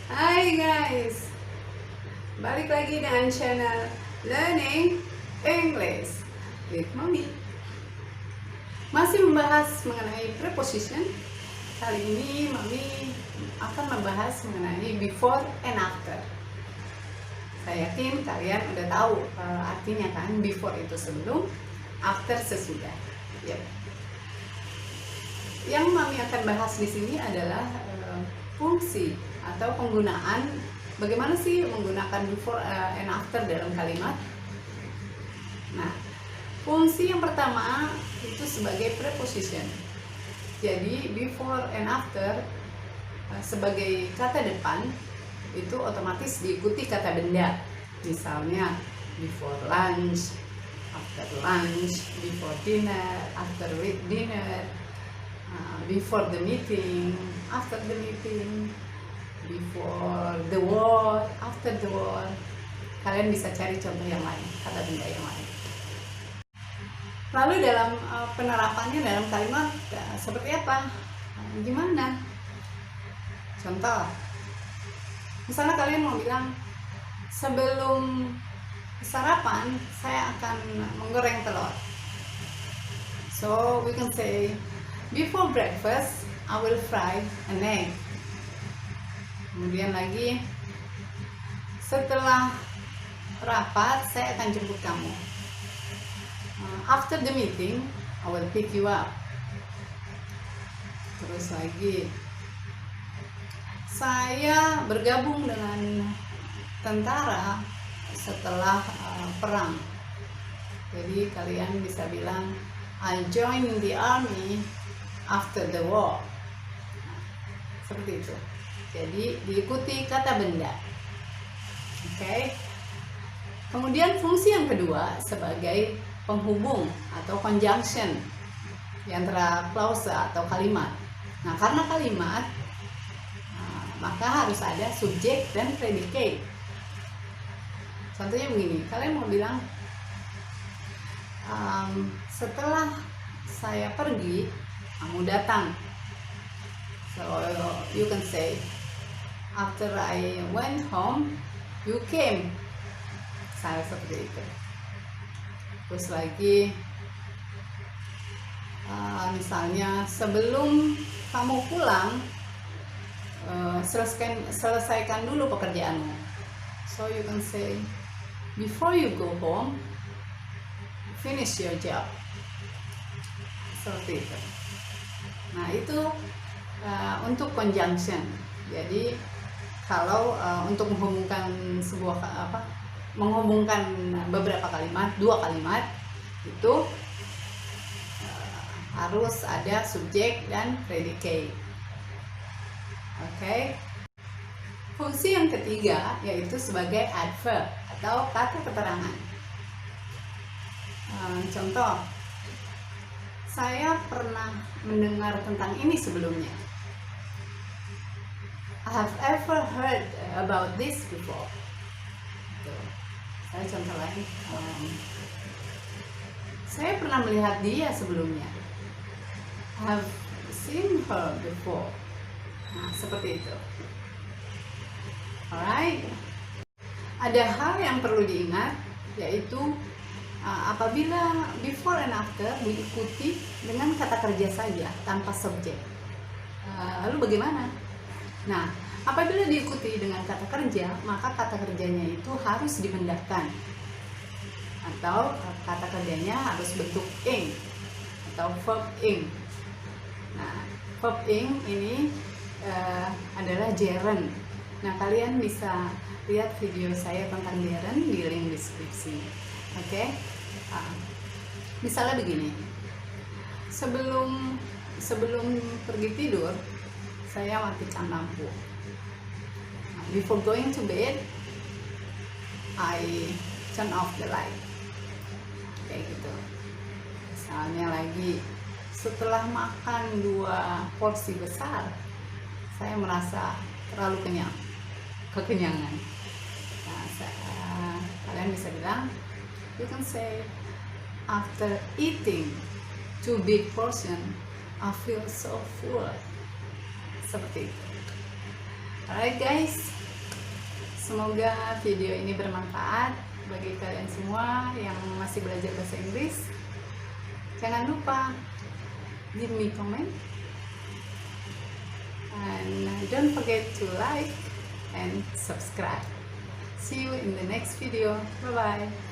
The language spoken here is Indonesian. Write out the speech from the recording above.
Hai guys, balik lagi dengan channel Learning English with Mommy. Masih membahas mengenai preposition. Kali ini Mommy akan membahas mengenai before and after. Saya yakin kalian udah tahu artinya kan, before itu sebelum, after sesudah. Yep. Yang Mami akan bahas di sini adalah fungsi atau penggunaan, bagaimana sih menggunakan before and after dalam kalimat. Nah, fungsi yang pertama itu sebagai preposition. Jadi before and after sebagai kata depan itu otomatis diikuti kata benda. Misalnya before lunch, after lunch, before dinner, after dinner, before the meeting, after the meeting, before the war, after the war. Kalian bisa cari contoh yang lain, kata benda yang lain. Lalu dalam penerapannya dalam kalimat seperti apa? Gimana? Contoh, misalnya kalian mau bilang, sebelum sarapan saya akan menggoreng telur. So we can say, before breakfast I will fry an egg. Kemudian lagi, setelah rapat saya akan jemput kamu. After the meeting I will pick you up. Terus lagi, saya bergabung dengan tentara setelah perang. Jadi kalian bisa bilang, I joined the army after the war. Seperti itu. Jadi diikuti kata benda. Oke. Kemudian fungsi yang kedua sebagai penghubung atau conjunction antara clause atau kalimat. Nah, karena kalimat, maka harus ada subjek dan predicate. Contohnya begini, kalian mau bilang, setelah saya pergi, kamu datang. So you can say, after I went home, you came. Saya seperti itu. Terus lagi, misalnya sebelum kamu pulang, selesaikan dulu pekerjaanmu. So you can say, before you go home, finish your job. Seperti itu. Nah, itu untuk conjunction. Jadi kalau untuk menghubungkan beberapa kalimat, dua kalimat itu harus ada subjek dan predicate. Oke. Fungsi yang ketiga yaitu sebagai adverb atau kata keterangan. Contoh, saya pernah mendengar tentang ini sebelumnya. I have ever heard about this before. Saya contoh lain, saya pernah melihat dia sebelumnya. I have seen her before. Nah, seperti itu. Alright. Ada hal yang perlu diingat, yaitu apabila before and after diikuti dengan kata kerja saja tanpa subjek. Lalu bagaimana? Nah, apabila diikuti dengan kata kerja, maka kata kerjanya itu harus dipindahkan, atau kata kerjanya harus bentuk ing atau verb ing. Nah, verb ing ini adalah gerund. Nah, kalian bisa lihat video saya tentang gerund di link deskripsi. Oke? Misalnya begini, sebelum pergi tidur, saya matikan lampu. Before going to bed, I turn off the light. Kayak gitu. Misalnya lagi, setelah makan 2 porsi besar, saya merasa terlalu kekenyangan. Nah, kalian bisa bilang, you can say, after eating 2 big portion, I feel so full. Seperti itu. Alright guys, semoga video ini bermanfaat bagi kalian semua yang masih belajar bahasa Inggris. Jangan lupa give me comment and don't forget to like and subscribe. See you in the next video. Bye bye.